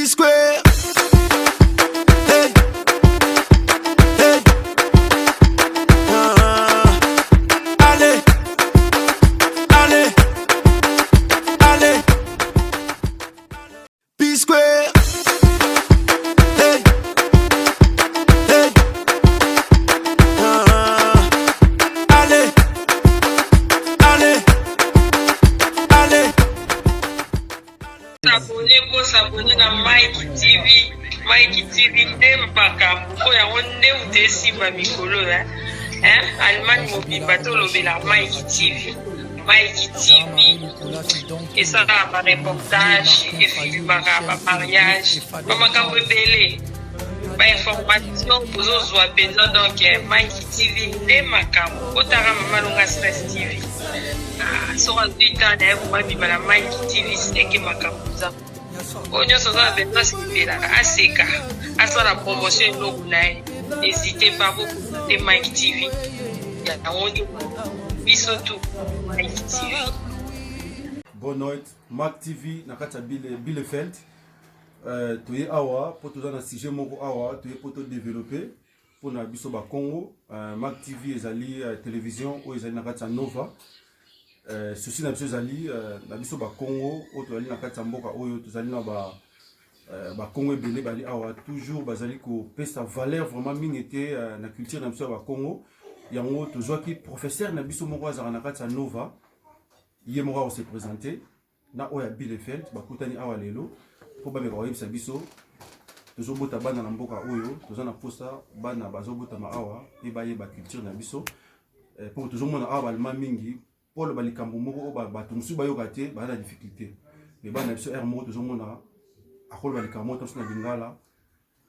P-Square. Hey, hey. Allez, allez, allez. P-Square. Hey, hey. Allez, allez, allez. S'abonner na Mike TV. Mike TV nde makambo ko ya wonde utesi ba mikolo Allemagne mobimba to lobela Mike TV. Mike TV et ça va reportage et film ba mariage ba makambo ebele ba information bozozwa penza donc Mike TV nde makambo otara malonga stress TV. Sera du temps d'ailleurs moi bibala Mike TV c'est que makambo za onyo soza beta sikela aseka asa la promotion no nae n'hésitez pas beaucoup de Mike TV ya onyo bisoto Mike TV. Bonne nuit, Mike TV nakata Bielefeld. Toye awa pour tout dans sujet moko awa toye pour tout développer pour na biso ba Congo. Mike TV ezali télévision ou ezali nakata Nova. Ceci na biso ezali na biso ba Congo o tozali na kati ya mboka oyo tozali na ba Congo ebele bali awa toujours bazali ko pesa valeur vraiment mingi te na culture na biso ba Congo yango tozwaki professeur na biso moko azaka na kati ya Nova ye moko se présenter na oya Bielefeld bakutani awa lelo po ba meka oyebisa biso tozobota bana na mboka oyo tozana posa bana bazobota ma awa e ba yeba culture na biso pour tozomona awa balma mingi Paul balikambo moko bato musu bayoka te ba na difficulté mais bana biso er moko tozomona akolo balikambo to na lingala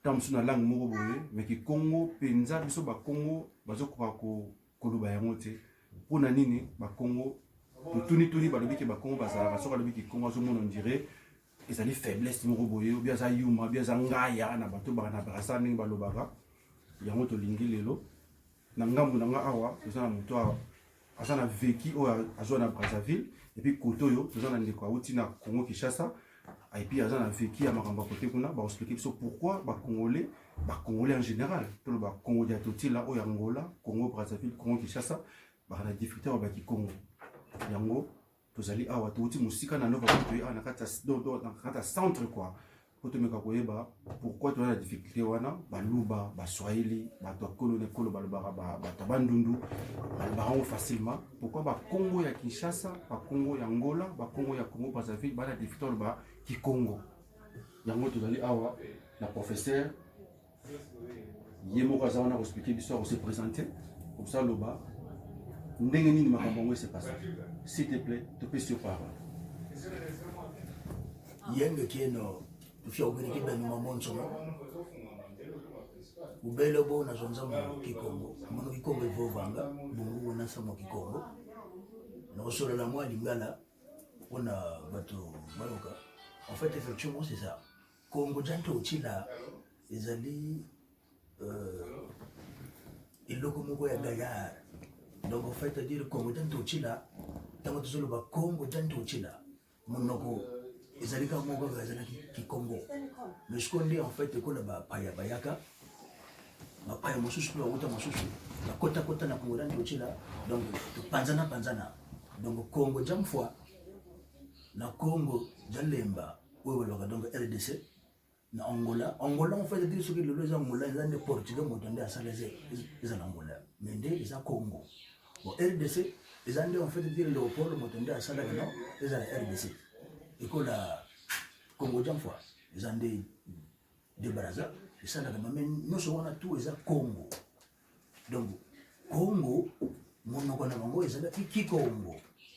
tam su na langue moko boye mais ki Congo penza biso ba Congo bazokoka ko koloba yango te pona nini ba Congo tuni balobi ke ba Congo bazala soka lobi ki Congo azomona on dirait ezali faiblesse moko boye ou bien za yuma bien za ngaya na bato ba na brasa ningi balobaka yango to lingi lelo na ngambu na nga awa tozana moto awa Azana vécu au Azona Brazzaville et puis Kotoyo, nous avons des Kouaoutina Congo Kinshasa et puis Azana vécu à Maramba côté kuna, bah expliquer pourquoi bah Congolais en général, tout le Congo diatoti là au Angola, Congo Brazzaville, Congo Kinshasa, bah la difficulté au baki Congo. Yango, tous allés à Watoti musika na nova Kotoyo na kata centre quoi. Kotoyo mekakoye bah pourquoi tu as la difficulté wana, bah Luba, bah Swahili, bah toi colonel kolo bah Tabandundu. Facilement pourquoi ba Congo ya Kinshasa ba Congo ya Angola ba Congo ya Congo Brazzaville ba la difficulté ba ki Congo yango tozali awa la professeur yemo kaza na expliquer l'histoire se présenter comme ça loba ndenge nini makambo se passe s'il te plaît te peux sur parole yenge kieno tufia ubiriki bani mamonso ubele bo na zonza mu Kikongo mono Kikongo evovanga bungu na samo Kikongo na osola la moi lingala ona bato bayoka en fait effectivement c'est ça Congo janto chila ezali iloko moko ya gaya donc en fait dire Congo janto chila tango tozolo ba Congo janto chila monoko ezali ka moko ga ezali Kikongo mais ce qu'on dit en fait ko na ba paya bayaka mapaya mosusu pe wuta mosusu na kota na Congo ndio chila donc panzana donc Congo jamfwa na Congo jalemba wewe loka donc RDC na Angola en fait dire ce que le les Angola ils ont des Portugais motande à salazé ils en Angola mais ils ont Congo bon RDC ils ont en fait dire le pôle motande à salazé non ils ont RDC et que la Congo jamfwa ils ont des Brazza et ça là mais nous sommes à tout ça Congo donc Congo mon nom qu'on a mango et ça là qui Congo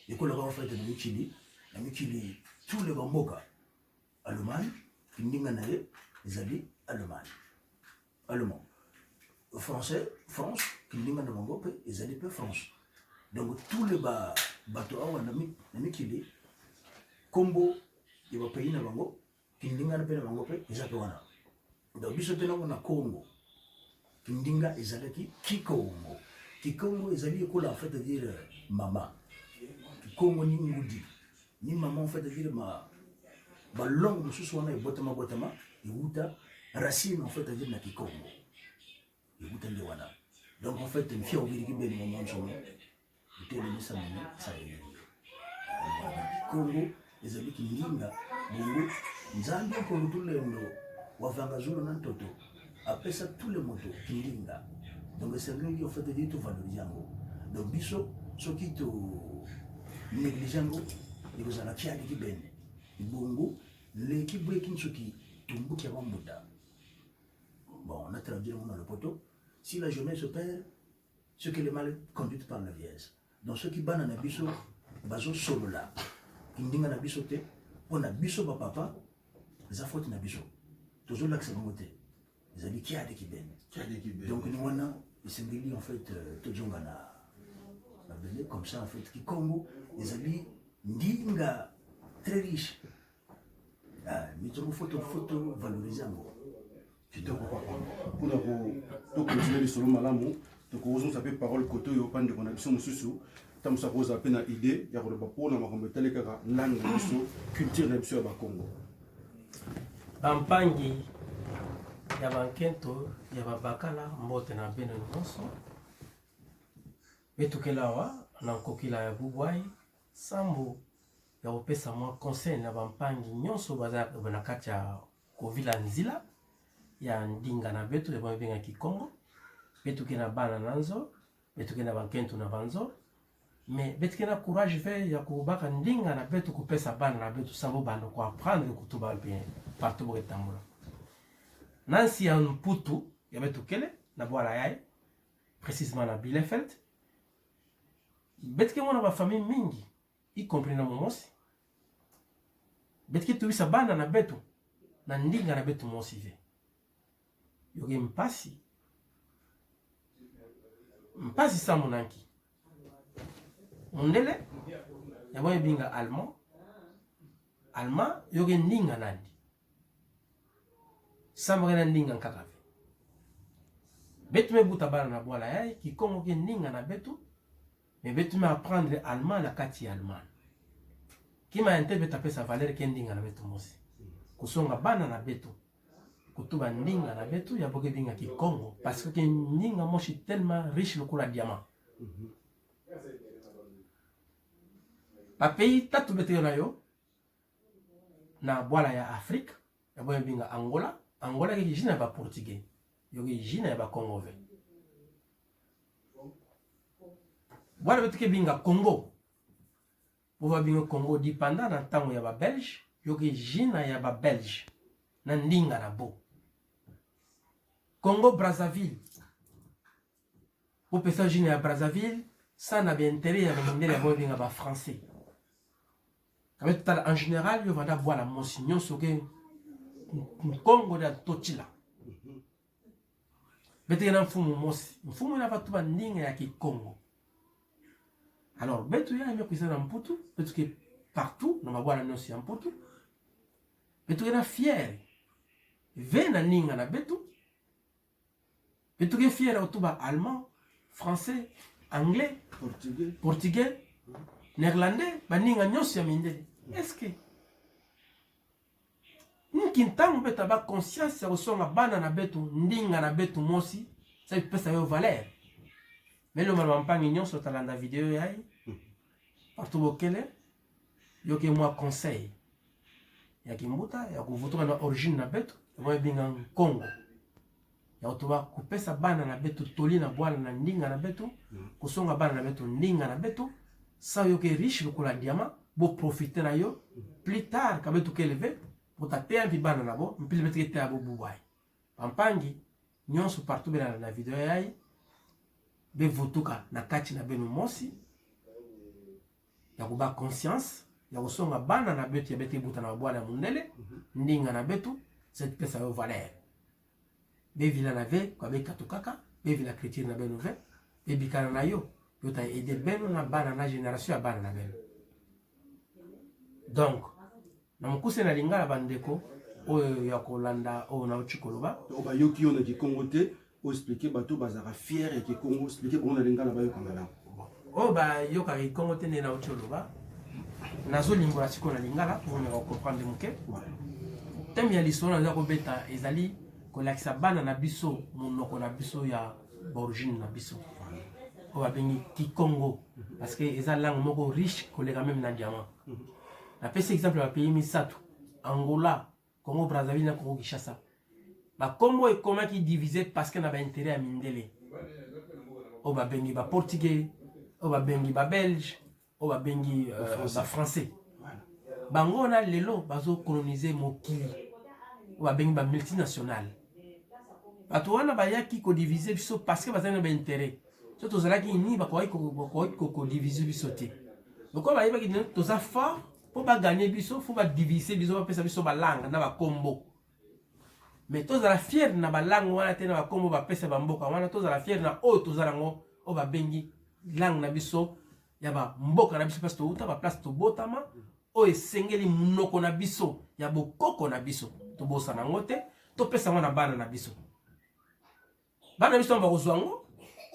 et que le en fait de Chili tous les bamboka Allemagne kindinga nae ezali allemand français France kindinga na mango pe ezali pe France donc tous les bateaux awa na mikili kombo et va pays na bango kindinga na pe na mango pe ezali wana donc biso tena na Congo kindinga ezalaki Kikongo ezali ko la en fait de dire mama Congo ni ngudi ni maman en fait de dire balongo mosusu wana ebotama euta racine en fait à dire na kikongo euta nde wana donc en fait mfia obiriki beni mo nsono utelemisa mimi sa kikongo ezali kilinga bongo nzambe ko lutulendo wavanga zulu na ntoto apesa tous les motos kilinga donc c'est lui en fait de tout valoriser donc biso soki to négligeango et vous allez faire qui ben bongo l'équipe breaking soki tumbuki avant muda bon on a traduit dans le poteau si la jeunesse se perd ce qui est mal conduit par la vieillesse donc ceux qui banana na biso bazo solo là indinga na biso te on a biso ba papa za faute na biso toujours l'accès monté les amis qui a des qui ben donc nous on a en fait tout jonga na comme ça en fait qui Congo les amis ndinga très riche mais tu photo valoriser encore kitoko papa kuna to continuer le solo malamu to ko ozo sape parole koto yo pande kona biso mususu tamusa koza pe na idée ya ko ba pona makombe teleka langue biso culture na biso ya ba Congo bampangi ya bankento ya babakala mbote na beno nyonso betukelawa na nkokila ya bubwai sambu ya kopesa mwa conseil na bampangi nyonso baza na kati ya kovila nzila ya ndinga na betu ya babenga kikongo betuke na bana na nzo betuke na bankento na banzo mais betuke na courage ve ya kubaka ndinga na betu kopesa bana na betu sambu bando ko apprendre kutuba bien partout bo etambula nansi ya mputu ya betukele na bwala yai précisément na Bielefeld betike mona ba famille mingi y compris na momosi betike tubisa bana na betu na ndinga na betu mosi ve yoge mpasi sa monanki mondele ya boye binga allemand yoge ndinga nandi samba na ndinga nkaka ve betu me buta bana na bwala yai kikongo ke ndinga na betu mais betu me apprendre allemand na kati allemand kima interprète pesa valeur ke ndinga na betu mosi kusonga bana na betu kutuba ndinga na betu ya boke binga kikongo parce que ndinga moshi tellement riche le kula diamant pa pays tatu bete na yo na bwala ya Afrique ya boye binga Angola ke jina ba portugais yoki jina ya ba Congo ve bwala betu ke binga Congo Bova binga Congo dipanda na tango ya ba Belge yoki jina ya ba Belge na ndinga na bo Congo Brazzaville pour pesa jina ya Brazzaville ça na bien intérêt ya mondele ya boye binga ba français avec tal en général yo vanda bwala mosignon soke Congo da tochila bete na mfumu na batu ba ndinga ya Kikongo alors betu ya me kuisa na mputu betu ke partout na mabwana nosi ya mputu betu na fier ve na ninga na betu ke fier otuba allemand français anglais portugais néerlandais ba ninga nyosi ya mindele est-ce que Nkintango beta ba conscience ya osonga bana na betu ndinga na betu mosi ça pesa yo valeur mais le malwampangi nyonso talanda vidéo yai partout bokele yoke moi conseil ya kimbuta ya kuvutuka na origine na betu moi binga Congo ya otuba kupesa bana na betu toli na bwana na ndinga na betu kusonga bana na betu ndinga na betu ça yoke riche lokula diamant bo profiter na yo plus tard ka betu keleve Potatea bibana nabo mpili betike te abo buwai pampangi nyonso partout bena na video yai be votuka na kati na beno mosi ya kuba conscience ya kusonga bana na betu ya bete buta na bwana mundele ndinga na betu cette pesa yo valeur be vila na ve kwa be katukaka be vila chrétien na beno ve be bikana na yo yota aider beno na bana na génération ya bana na beno donc na mukuse na lingala bandeko oyo ya kolanda oyo na uchikoloba oba yoki yo na Kikongo te o expliquer bato bazara fier ya Kikongo expliquer bon na lingala ba yo kangala o ba yoka Kikongo te na uchikoloba nazo limbola siko na lingala pour me comprendre muke thème ya lisolo na ko beta ezali ko lakisa bana na biso monoko na biso ya origine na biso on va bengi Kikongo parce que eza langue moko riche koleka même na diamant na pesi exemple ya pays misato Angola Congo Brazzaville na Congo Kinshasa ba Congo est comment qui divisé parce que na ba intérêt à mindele on va bengi ba portugais on va bengi ba belge on va bengi ba français bango na lelo bazo coloniser mokili on va bengi ba multinational bato wana bayaki ko diviser biso parce que bazana ba intérêt so tozalaki ni bakoki ko diviser biso te donc on va yeba ki toza fort pour ba gagner biso faut ba diviser biso ba pesa biso ba langue na ba kombo mais tozala fier na ba langue wana te na ba kombo ba pesa ba mboka wana tozala fier na o tozala ngo o ba bengi langue na biso ya ba mboka na biso parce que uta ba place to botama o esengeli munoko na biso ya bokoko na biso to bosa na ngote to pesa ngo na bana na biso ba kozwa ngo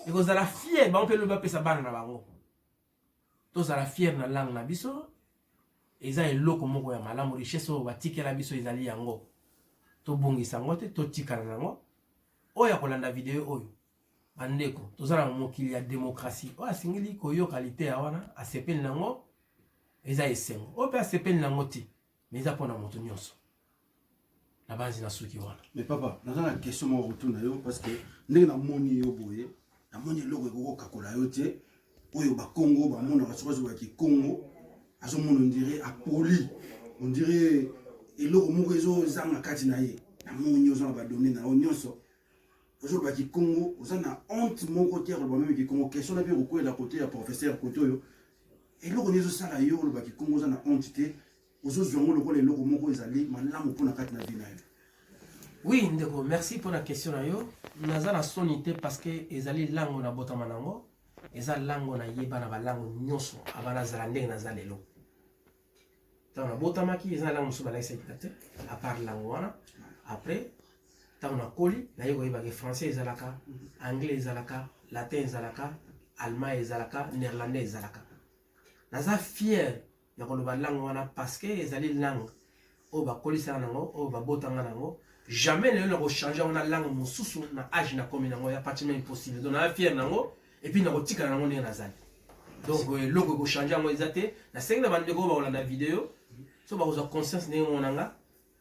et kozala fier ba mpelo ba pesa bana na bango tozala fier na langue na biso eza eloko moko ya malamu richesse o batikela biso ezali yango to bongisa ngo te to tikana nango oya kolanda video oyo bandeko tozala mokili ya démocratie o asingili koyo qualité ya wana asepeli nango eza esengo o pe asepeli nango te mais eza pona moto nyonso na banzi na suki wana mais papa dans la question mo retourna yo parce que ndenge na moni yo boye na moni eloko ko kakola yo te oyo ba Congo ba mona basokozo ba ki Congo azo mona on dirait a poli on dirait eloko moko ezo zanga kati na ye na moni ozo ba donner na nyonso ozo ba ki Congo ozo na honte moko te ko ba même ki Congo question na bi ko la côté ya professeur côté yo eloko nezo sala yo lo ba ki Congo ozo na honte te ozo zongo lo ko le eloko moko ezali malamu pona kati na vie na yo. Oui, ndeko, merci pour la question na yo. Naza na sonité parce que ezali langue na botama nango, eza langue na yeba na ba langue nyonso abana zala ndenge na zalelo. Tant na botama ki eza langue so bala sekate à part langue wana. Après tant na koli na yego yeba ke français ezalaka, anglais ezalaka, latin ezalaka, allemand ezalaka, néerlandais ezalaka. Naza fier ya ko ba langue wana parce que ezali langue o ba koli sa nango, o ba botanga nango. Jamais ne le changer on a langue mususu na âge na komi nango ya pratiquement impossible donc na fier nango et puis na kotika nango ndenge nazali donc logo ko changer ngo ezate na senga bande ko ba olanda vidéo so ba ko conscience ndenge monanga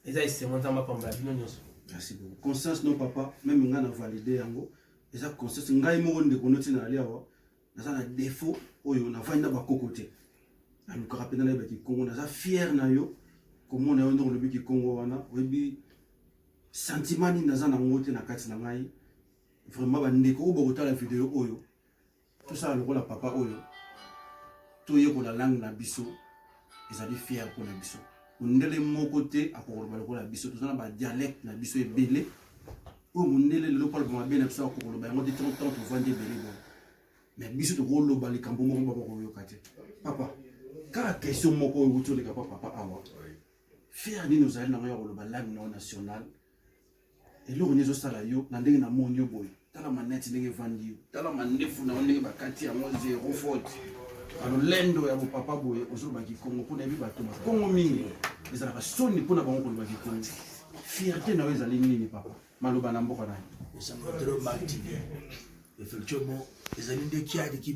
eza esengo nzamba pamba bino nyonso. Merci beaucoup. Conscience non papa même nga na valider yango eza conscience ngai mo nde ko noti na ali awa na na défaut oyo na vanda ba kokote na luka rapena na ba ki Congo na fier na yo comme on a un le ki Congo wana webi sentiment ni naza na ngote na kati na ngai vraiment ba ndeko o bokota la vidéo oyo tout ça le la papa oyo to ye ko la langue na biso ezali fier ko na biso ndele moko te akoloba ko la biso to na ba dialecte na biso ebele o ndele le lokolo ba bena biso akoloba ngote 30 ans to vendre ebele bon mais biso to ko loba le kambo moko ba ko yo kate papa ka question moko o to le papa awa fier ni nous allons na yo loba langue non nationale et l'eau n'est pas yo na ndenge na monyo boy tala maneti ndenge vandi tala mandefu na ndenge bakati ya mo zero faute alors lendo ya bo papa boy ozo ba ki Congo pona bi bato ma Congo mingi ezala ka soni pona ba ngo ba ki Congo fierté na weza lini ni papa maloba na mboka na ça me trop martiné effectivement ezali nde kiadi ki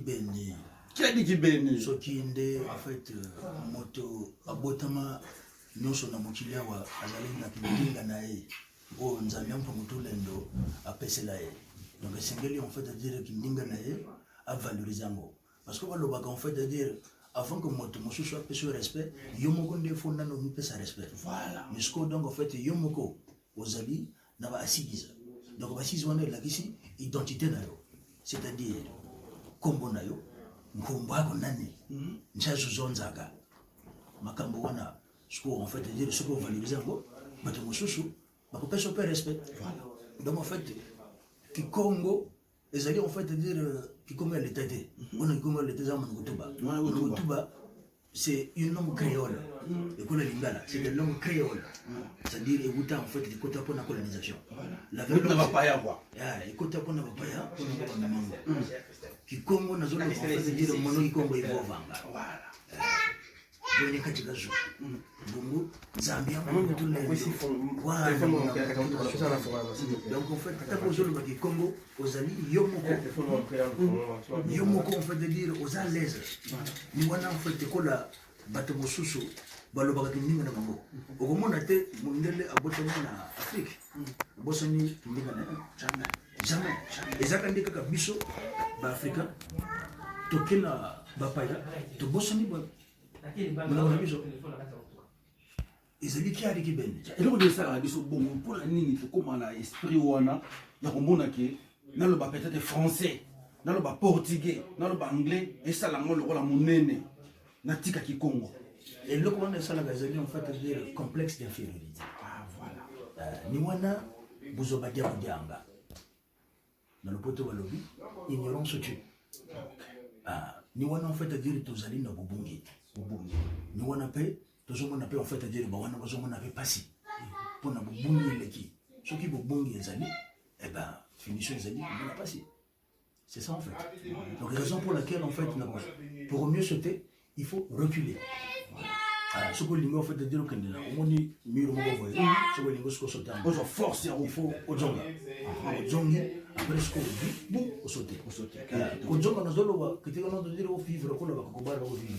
beni so ki nde en fait moto abotama nyonso na mokili awa azali na kindinga na ye o nzambe mpo moto lendo apesela ye donc esengeli en fait à dire kindinga na ye a valoriser yango parce que balobaka en fait à dire avant que moto mosusu apese respect yo moko nde fonda no mipesa respect voilà mais ce que donc en fait yo moko ozali na ba assise donc ba assise wana lakisi identité na yo c'est à dire kombo na yo nkombo ako nani nchazo zonzaka makambo wana ce que en fait à dire ce que valoriser yango bato mosusu on peut se respect. Voilà. Donc en fait, Kikongo, les alliés en fait dire Kikongo est l'état. On a Kikongo l'état dans Moutouba. C'est une langue créole. Et pour la lingala, c'est une langue créole. C'est-à-dire écouter en fait les quotas pour la colonisation. La vraie ne va pas y avoir. Les quotas pour ne va pas y avoir. Kikongo n'a jamais en fait dire mono Kikongo est vanga. Voilà. wene katika zo bongo Zambia donc en fait tant que zolo baki Congo ozali yomoko en fait de dire aux à l'aise ni wana en fait kola bato mosusu balobaka kindinga na bango okomona te mondele abotani na Afrique bosani kindinga na jamais ezaka ndika ka biso ba africain tokena bapaya to bosani ba na biso ezali kiari kibende eloko desalaka biso bongo mpona nini tokóma na esprit wana ya komona ke naloba peut-être français naloba portugais naloba anglais esalango lokola monene natikaki Congo eloko wana esalaka ezali en fait dire complexe d'infériorité. Voilà. Ni wana bozoba dia kodianga na lopoto balobi ignorance tue. Ni wana en fait dire tozali na bobungi ni wana pe tozomona pe en fait dire ba wana bazomona pe pasi pona bobungi leki soki bobungi ezali finition ezali na pasi. C'est ça en fait. Donc raison pour laquelle en fait pour mieux sauter il faut reculer. Ce que l'ingénieur fait de dire que on dit mieux le mot voyez ce que l'ingénieur se sauter en force il faut au zonga après ce qu'on dit bon au sauter au zonga nous allons que tu vas nous dire au vivre qu'on va combattre au vivre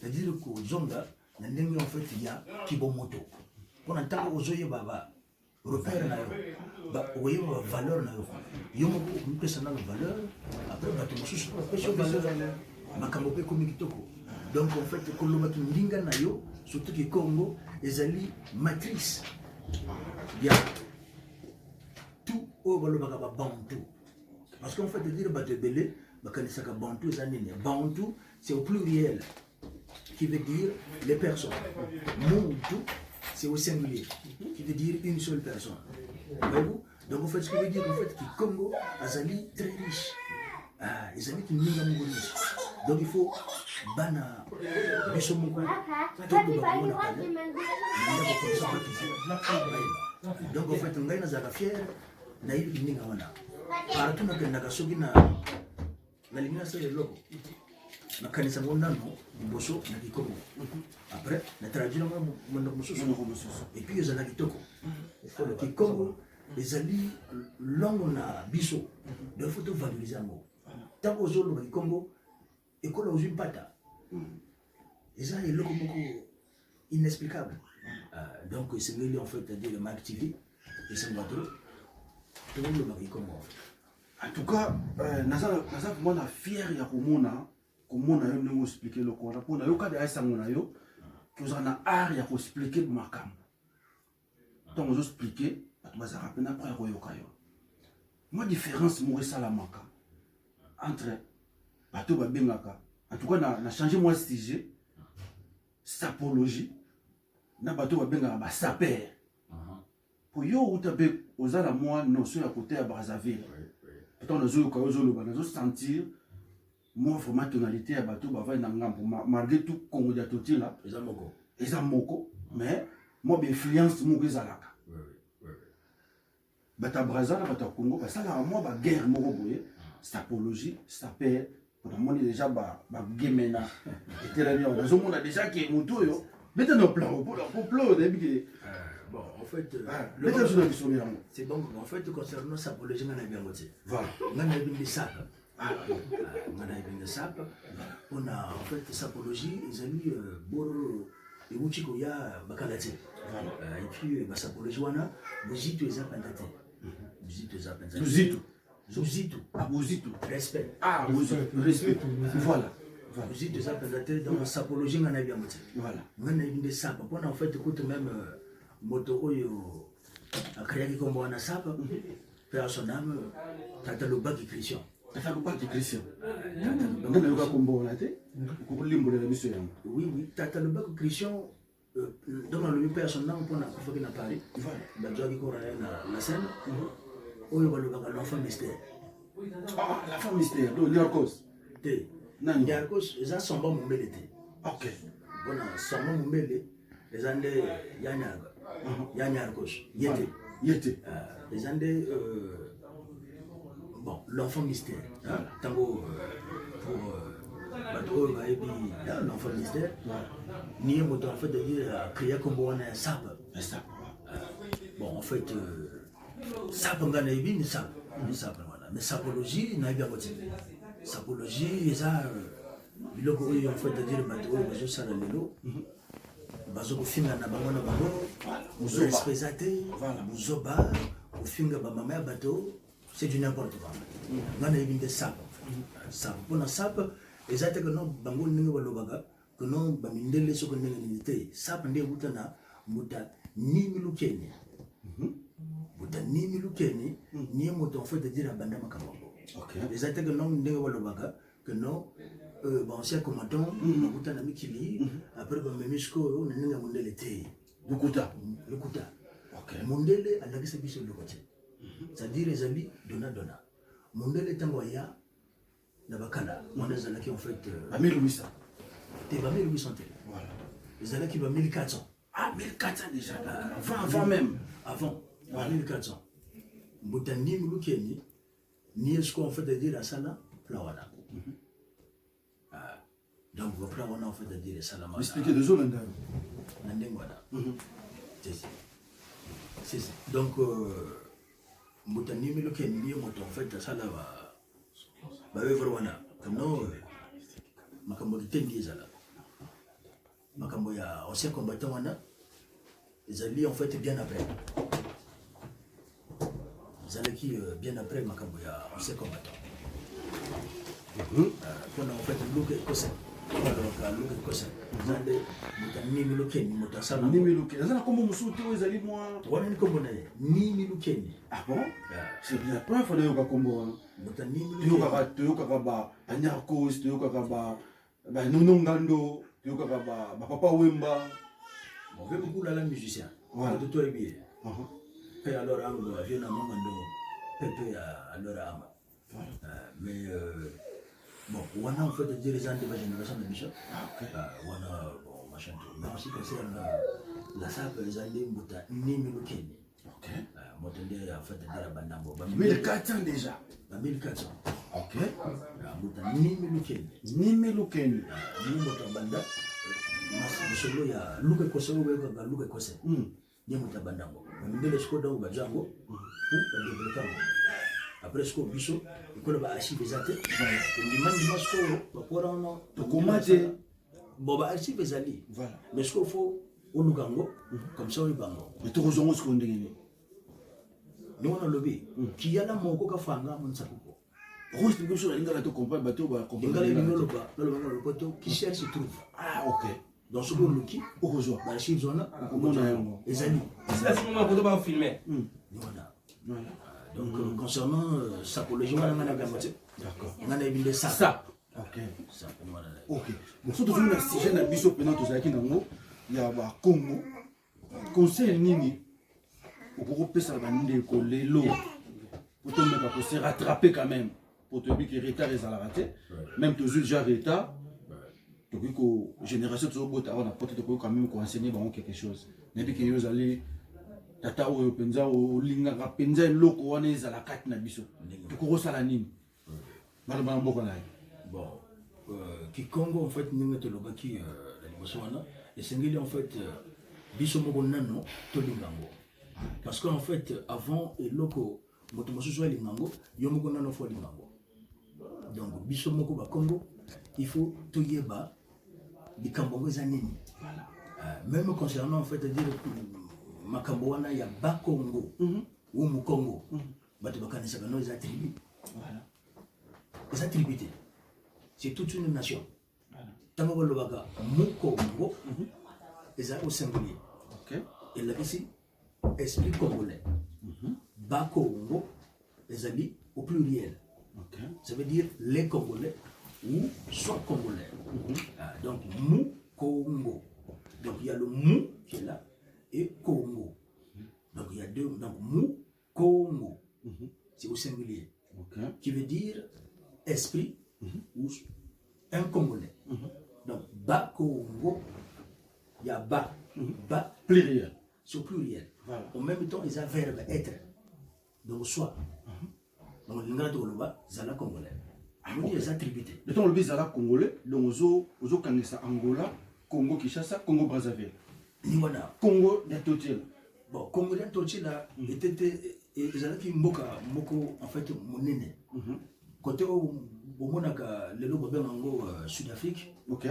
c'est-à-dire qu'au zonga na ndenge en fait il y a kibomoto on entend aux oeufs baba repère na yo ba oye ba valeur na yo yo mo ko pesa na valeur après ba to mususu pesa valeur makambo pe komi kitoko. Donc en fait, kolobaki ndinga na yo surtout que Congo ezali matrice ya tout au balobaka ba bantu parce qu'en fait de dire batebele bakanisaka bantu ezanini bantu c'est au pluriel qui veut dire les personnes. Muntu c'est au singulier qui veut dire une seule personne. Voyez-vous? Donc en fait ce qui veut dire en fait que Congo azali très riche. Ezali kindinga mongolish. Donc il faut bana biso moko to do ba mona pale donc en fait ngai na zaka fier na hivi kindinga wana para tuna kenda kasogi na lingina sele loko na kanisa ngondano boso na Kikongo après na traduire mon mususu et puis ezala kitoko le Kikongo ezali longo na biso de photo valoriser ngo tant aux autres le Kikongo école aux impata et ça est loco inexplicable donc c'est mieux en fait de dire le Marc TV et c'est moi tout le monde m'a comme en tout cas naza vraiment fier ya komona yo ndenge expliquer le corps pour na yo ka de sango na yo que ça na art ya ko expliquer makam donc je expliquer baza rapena après koyoka yo moi différence mo salamaka entre bato babengaka en tout cas na changer moi sujet sapologie na bato babengaka ba saper pour yo utabe ozala moi notion ya côté ya Brazzaville pourtant nous zo sentir moi vraiment tonalité ya bato bava na ngambo malgré tout Congo ya toti là eza moko mais moi be influence mo ezalaka bata Brazzaville bata Congo parce que moi ba guerre moko boye sapologie saper pour moi déjà ba gemena et là bien on a déjà qui moto yo beta no plan pour plan début bon en fait c'est bon en fait concernant sapologie on a bien voté voilà on a bien sap on a bien sap on a en fait sapologie ils ont mis boro et uchiko ya bakalati et puis ba sapologie wana buzito ezapandate buzito ezapandate Zuzito. Buzito. Respect. Respect. Voilà. Buzito ça peut dans la sapologie on a bien moté. Voilà. On a une sap. Pour en fait écoute même moto oyo a créé comme on a sap. Personnellement tata le bac Christian. Tata le bac Christian. Donc on a combo là té. Ko limbo la mission yango. Oui, tata le bac Christian dans le personnellement pour na ko na Paris. Voilà. Ba jogi ko na scène. Oyo balobaka l'enfant mystère. L'enfant mystère, donc Yarkos. Yarkos, eza samba mumbele te. Ok. Bona samba mumbele, eza nde Yarkos. Yete. Eza nde bon, l'enfant mystère. Tango pour bateau et puis l'enfant mystère ni moto en fait de dire créer comme on a sap bon en fait sap on gagne bien sap voilà mais sapologie n'a bien motivé sapologie ça le go en fait de dire bateau je ça le lo bazo finga na bango na bango muzo expressate voilà muzo ba finga ba mama bateau c'est du n'importe quoi ngana bien de sap sap bona sap ezate que non bango ninga balobaga que non bamindele soko ndenge nite sap nde butana muta ni milukeni buta ni milukeni ni moto en fait de dire banda makambo ezate que non ndenge balobaga que non bon c'est comme attend butana mikili après ba memisko na ninga mundele te lukuta mundele alakisa biso lokote c'est-à-dire les amis dona mundele tango ya na bakala on les a qui en fait 1800 t'es pas 1800 voilà les a qui va 1400 ah 1400 déjà avant même avant 1400 mbutani mulukeni ni est-ce qu'on fait de dire à sala plawana donc le plawana en fait de dire sala ma expliquer de zolanda nandengwana c'est donc mbutani mulukeni ni moto en fait sala ba wana kano makambo kitendi ezala makambo ya ancien combattant wana ezali en fait bien après ezalaki bien après makambo ya ancien combattant mpona en fait luka ekose luka ekose zande mutani milukeni moto asala ni milukeni azala kombo mosusu te ezali mwa wana ni kombo na ye ni milukeni ah bon c'est bien pas fa yoka kombo wana mutani toyokaka banyarcos toyokaka banonongando toyokaka bapapa wemba on veut beaucoup la musicien de toi et bien et alors on vient à momando pepe alors ama mais bon on a en fait des gens de la génération de Bishop on a bon machin mais aussi concerne la sape les années muta ni milukeni ok motende en fait de la bandambo 1400 déjà 1400 ok muta ni milukeni ni moto banda masolo ya luka koso weka luka kose ni muta bandambo ndele sko donc bajango pour développer après ce qu'on biso école ba archive zate ndi mandi masko bakora ono to komate bo ba archive zali voilà mais ce qu'il faut olugango comme ça olugango mais to rozongo ce qu'on ndenge ni wana lobi kiyana moko ka fanga mon sakuko rose de biso lingala to comprendre bato ba comprendre ngala ngolo ba ngolo poto qui cherche se trouve ah ok dans ce qu'on loki au rejoint ba archive zona komona yango ezali c'est ce moment qu'on doit filmer voilà donc concernant sapologie wana ngana gamote d'accord ngana ebinde ça ok ça voilà ok bon so tozongi na sujet na biso mpena tozalaki nango ya bakongo conseil nini okoki kopesa bandeko lelo po tomeka kose rattraper quand même po toyebi ke retard ezalaka te même tozwi déjà retard tokoki ko génération tozobota wana po te tokoki quand même koenseigner bango quelque chose nayebi ke yo ozali tata oyo mpenza olingaka mpenza eloko wana ezala kati na biso tokoki kosala nini baloba na mboka na ye bon kikongo en fait ndenge tolobaki na liboso wana esengeli en fait biso moko nano tolingango parce que en fait avant eloko moto mosusu alingango yo moko nano fo alingango donc biso moko bakongo il faut toyeba bikambo ngo eza nini même concernant en fait dire makambo wana ya bakongo ou mukongo bato bakanisaka no eza tribu eza tribute c'est toute une nation tango balobaka mukongo eza au singulier et là ici esprit congolais bakongo ezali au pluriel ça veut dire les congolais ou soit congolais donc mu Congo donc il y a le mu qui est là et Congo donc il y a deux donc mu Congo c'est au singulier qui veut dire esprit ou un congolais donc bas Congo il y a bas bas pluriel c'est au pluriel en même temps ils ont verbe être donc soit donc l'ingrat de Oloba zala congolais amoni eza tribute le temps le bizarre congolais donc ozo kangisa Angola Congo Kinshasa Congo Brazzaville ni wana Congo de Totila bon Congo de Totila était ezalaki mboka moko en fait monene côté au monaka lelo babenga ngo Sud-Afrique OK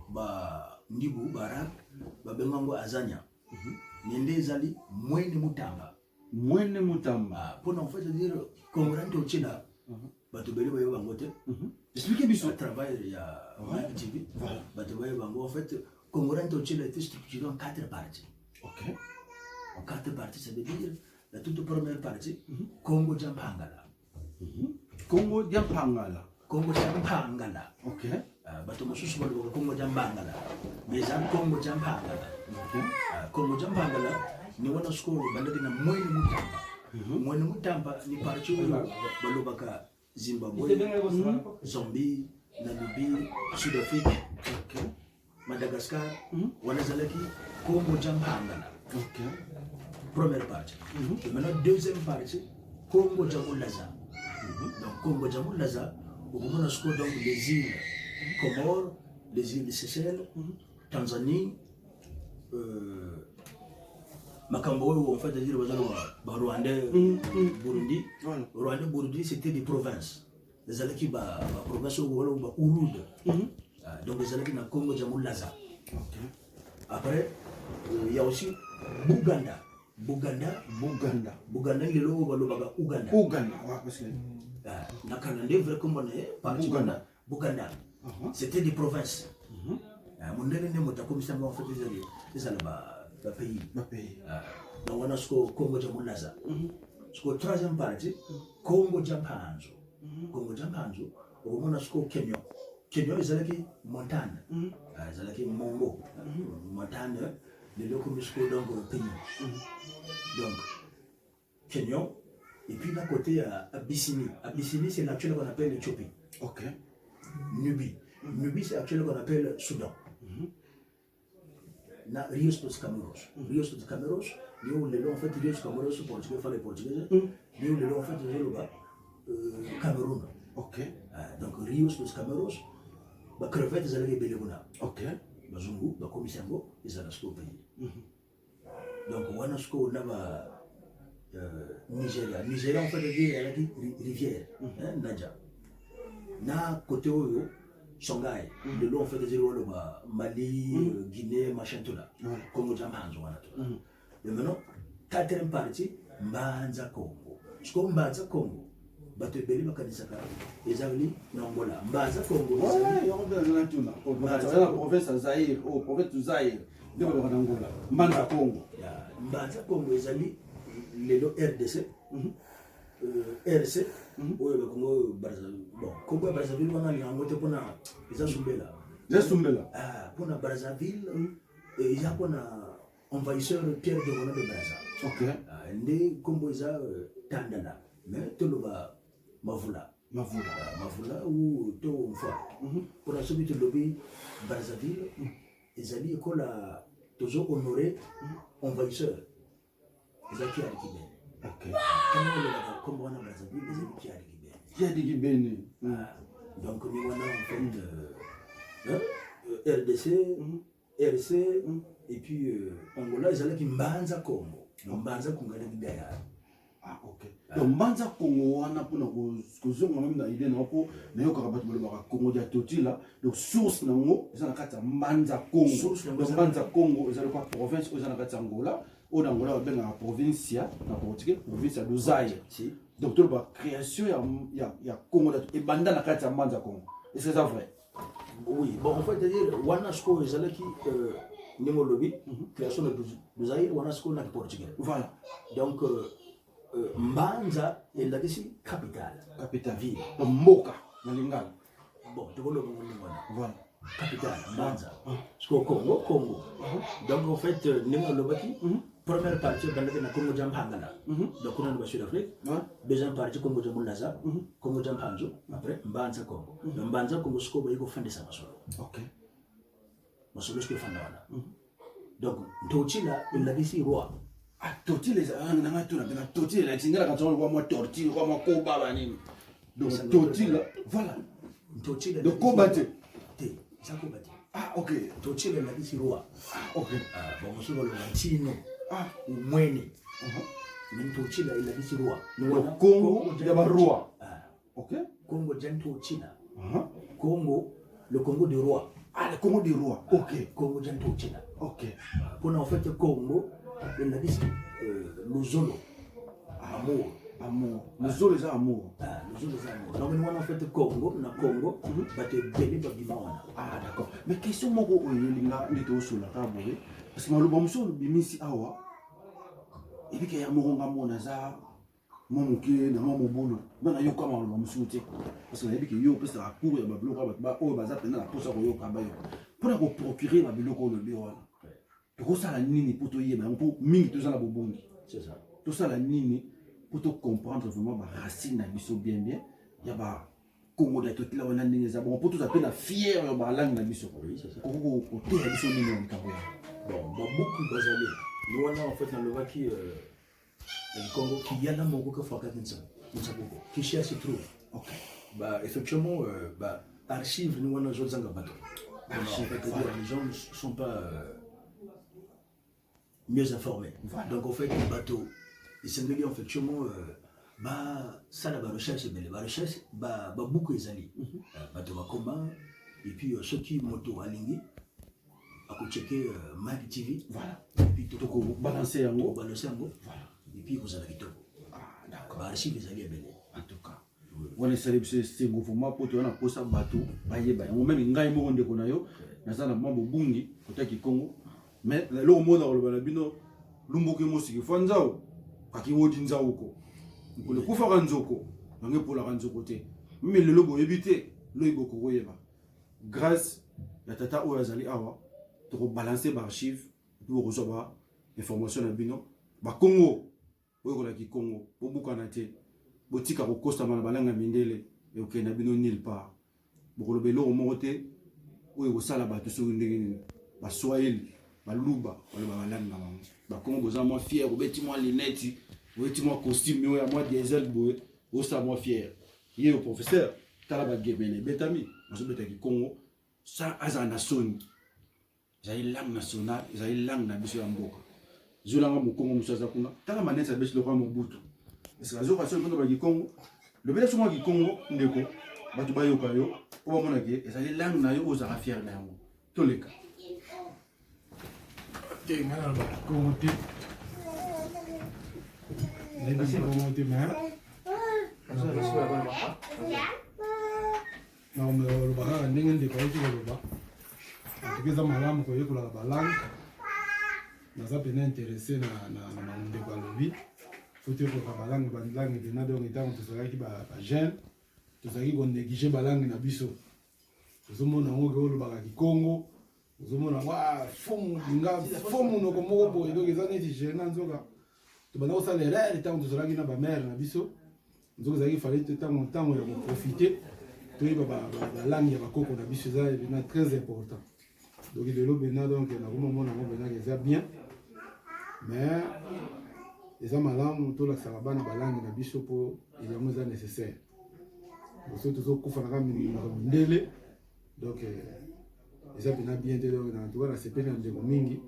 ba ndibu barak babenga ngo Azania nende ezali mwene mutamba pour en fait dire Congo de Totila bato bele bayo bango te expliquez biso travail ya TV bato bayo bango en fait Congo de Totila était structuré en 4 parties. OK En 4 parties, ça veut dire la toute première partie, Congo Jampangala. Congo Jampangala. Congo Jampangala. OK. Bato mosusu balo Congo Jampangala. Mais ça Congo Jampangala. OK. Congo Jampangala ni wana skolo bandaki na mwene mutamba. Mwene mutamba ni partie balo baka Zimbabwe, Zambie, Namibie, Sud-Afrique, Madagascar, wanazalaki Congo Jampangala. OK. Première partie. Et maintenant, deuxième partie, Congo Djamoulaza. Donc, Congo Djamoulaza, au moment où donc les îles Comores, les îles Seychelles, Tanzanie, Makambo, où en fait, dire Rwanda, Burundi. Rwanda, Burundi, c'était des provinces. Les Alaki, province où Ouroud. Donc, les Alaki, Congo Djamoulaza. Après, il y a aussi Buganda. Buganda, il est là où Uganda. Parce que Nakalande, vrai comme on est, par Buganda. C'était des provinces. Mon nez n'est pas comme ça, mais en fait, ils allaient le pays. Donc, on a ce Congo Djamoulaza. Ce troisième partie, Congo Djampanzo. Congo Djampanzo, on a ce Kenya. Kenya, ils allaient montagne. Ils allaient Mongo. Montagne. Les locaux muscles donc au pays. Donc, Kenya, et puis d'un côté Abyssinie. Abyssinie, c'est l'actuel qu'on appelle l'Éthiopie. OK. Nubie. Nubie, c'est l'actuel qu'on appelle Soudan. Na Rios dos Cameros. Rios dos Cameros, nous les en fait Rios dos Cameros, portugais, les portugais. Nous les en fait le Cameroun. OK. Donc Rios dos Cameros, bah crevettes, ils allaient Belébona. OK. Bazungu, Bakomisango, ils allaient au pays. Donc, on a Nigeria. Nigeria, en fait, il y a une rivière, Nadja. Na côté où Songhai, de l'eau, en fait, il y a Mali, Guinée, machin tout là. Congo Jambanzo, et maintenant, quatrième partie, Mbanza Congo. Ce qu'on Mbanza Congo, bato beli bakanisaka ezali na Angola. Mbanza Congo, on a la province Zaïre, province Zaïre. Mbanza Congo. Mbanza Congo ezali lelo RDC, RC, oyo Congo Brazzaville. Bon, Congo Brazzaville wana ni angote pona eza sumbela. Eza sumbela. Pona Brazzaville, eza pona envahisseur Pierre de Rona de Brazza. OK. Nde Congo eza Tandala, mais toloba Mavula ou to mfa. Pour la suite de lobby Brazzaville, ezali ekola toujours honoré envahisseur. Ezaki Alikibene. OK. Comme on a Brazzaville, ezali Qui a dit Bene. Donc nous on a en fait RDC, RC et puis Angola, ezali ki Mbanza Congo. Mbanza Congo na bidaya. OK. Donc Mbanza Congo wana pona kozonga même na idée na po na yo ka bato ba Congo ya Totila. Donc source nango eza na kati ya Mbanza Congo. Donc Mbanza Congo eza kwa province eza na kati ya Angola. Au Angola ba na provincia na portugais province de Zaïre. Donc tout la création ya Congo et banda na kati ya Mbanza Congo. Et c'est ça vrai? Oui, bon en fait dire wana sko ezala ki nimo lobby création de Zaïre wana sko na portugais. Voilà. Donc Mbanza est la capitale. Capitale ville. Donc Mboka na Lingala. Bon, tu vois le monde voilà. Capitale Mbanza. Congo. Donc en fait nimo lobaki première partie dans le Congo Jampangala. Donc on a le Sud-Afrique. Deuxième partie Congo Jamulaza, Congo Jampanzo. Après Mbanza Congo. Donc Mbanza Congo sko ba yiko fande sa masolo. OK. Masolo sko fanda wana. Donc Totila il a dit roi. Ah Totila les na ngatu na Totila la tingala ka tsona kwa mo tortille kwa mo ko baba nini. Donc, Totila, voilà. Totila. Donc, combattre. Ça combattre. Ah, ok. Totila la disi roi. Ah, ok. Bon, monsieur le latino. Ou mwene. Mais Totila la disi roi. Donc, Congo, il y a un roi. Ok. Congo, Jan Totila. Congo, le Congo du roi. Ah, le Congo du roi. Ok. Congo, Jan Totila. Ok. Pour en fait, Congo, il a dit le Zolo. Amour. Amour. Le Zolo, c'est amour. Le Zolo, c'est amour. Donc, nous, en fait, Congo, na Congo, bah, tu es belé, bah, bimana. Ah, d'accord. Mais question, moi, on est au sol, parce que le bon monsieur, le bimisi awa. Et puis, il y a un moronga monaza. Mon qui dans mon boulot. Non, il y a comment le monsieur. Parce que il y a que yo peut se accourir, bah, oh, bah, ça, pendant la pause, yo, kabayo. Pour la procurer, bah, biloko, le bureau. Tout ça, la nini, pour te y aller, pour mingi, tout ça, la bobongi. C'est ça. Tout ça, la nini, pour te comprendre vraiment, bah, racine, la biso bien, bien. Il y a, bah, Congo, la toute là, on a nini, ça, bon, pour tout ça, la fière, bah, langue, la biso. Oui, c'est ça. Congo, côté, la biso, nini, on kabayo. Bon, bah, beaucoup basalé. Nous, on a, en fait, dans le Vaki, le Congo, qui y a là, mon goût, qui qui cherche, se trouve. Ok. Bah, effectivement, bah, archives, nous, on a joué dans le bateau. Les gens ne sont pas mieux informés. Voilà. Donc, en fait, le bateau, les Sénégalais, effectivement, bah, ça, la recherche, la recherche, bah, beaucoup les alliés. Bateau va combat, et puis, ceux qui moto à Lingui, à checker Mag TV. Voilà. Et puis, tout le balancer en haut. Balancer en haut. Voilà. Et puis, vous avez tout. Ah, d'accord. Bah, archives, les alliés, en tout cas. On est célébré ce gouvernement pour toi, on a posé un bateau. On même une gagne de Konayo. Nous avons un mambo bungi, côté qui Congo. Mais là, au monde, on a bino, l'umboke mosiki, fanzao, kaki wodinzao ko. Pour le koufa ranzoko, on est pour la ranzo côté. Mais le logo évité, le logo koyeba. Grâce à Tata Oyazali Awa, pour balancer l'archive, pour recevoir l'information à bino. Ba Congo, on a qui Congo, pour beaucoup en athée. Botika ko kosta mana balanga mindele e okena bino nil part bokolo belo omote oyo kosala bato so ndenge ba swahili ba luba wala ba balanga bango ba Congo boza moi fier obeti moi lunette obeti moi costume yo ya moi diesel boy o sa moi fier ye au professeur tala ba gemene betami maso betaki Congo sa aza nation zai langue nationale zai langue na biso ya mboka zulanga mu Congo musaza kuna tala manesa beso lokwa mobutu. Parce que la zone de la Congo, le bel souvent qui Congo, ndeko, batu ba yoka yo, o ba mona ke, ezali langue na yo ozara fier na yango. To le cas. Te ngana ba Congo te. Ndebi Congo te ma. Na o me lo ba ndenge ndeko yo lo ba. Tukeza malamu ko yekola ba langue. Na za pena intéressé na ndeko alobi. Faut que la langue de Nadon et tant que ça qui va jeune, tout ça qui va négliger la langue na biso. Tout le monde a un bagage qui Congo, tout le monde a wa fond dinga fond no comme bo et donc ils ont été jeunes en zoga. Tu vas ça les rêves tant que ça qui na ba mère na biso. Donc ça il fallait temps de profiter. Tout la langue ya bakoko na biso ça est très important. Donc de l'eau Benadon que na moment na Benadon c'est bien. Mais les hommes tout la sarabane balangue na biso po il est nécessaire. Parce que tout ça kufana mindele donc les hommes bien te donc en tout cas la CPN de mingi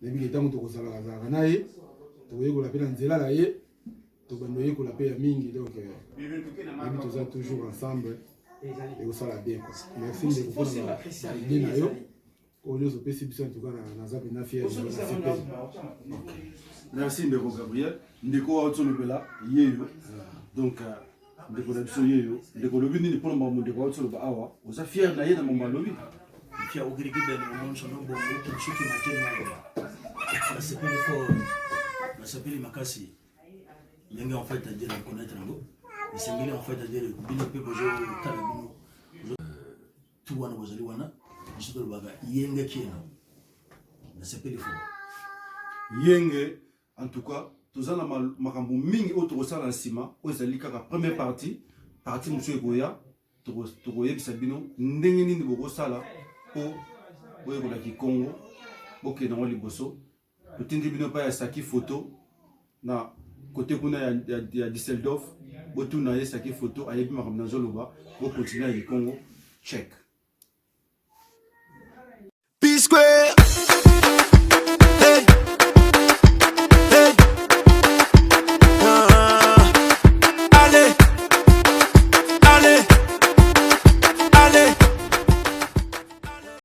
na bi etango to kosala kazaka naye to yeko la pena nzela la ye to bando yeko la pe ya mingi donc et tout ça toujours ensemble et ça la bien. Merci de vous aider na yo. On nous opère si bien en tout cas na za pena fier. Merci Ndeko Gabriel. Ndeko Aotsonobela yeyo. Donc Ndeko Dabiso yeyo. Ndeko lobi ni pour mbamu Ndeko Aotsonobela awa. Oza fier na ye na mamba lobi. Fier au griki de mon son bongo pour ceux qui m'attendent. La s'appelle fort. La s'appelle makasi. Yenga en fait à dire connaître ngo. Et c'est en fait à dire bino pe bojo talabino. Tout wana bozali wana. Je te le baga yenga kiena. La s'appelle fort. Yenge en tout cas tous en makambo mingi auto sala nsima ozali kaka première partie muso ekoya to koyebisa bino ndenge nini boko sala po oyekola ki Congo boke na liboso totindi bino pa ya saki photo na côté kuna ya Düsseldorf botuna ye saki photo ayebi makambo na zoloba bo continuer ya Congo check P-Square.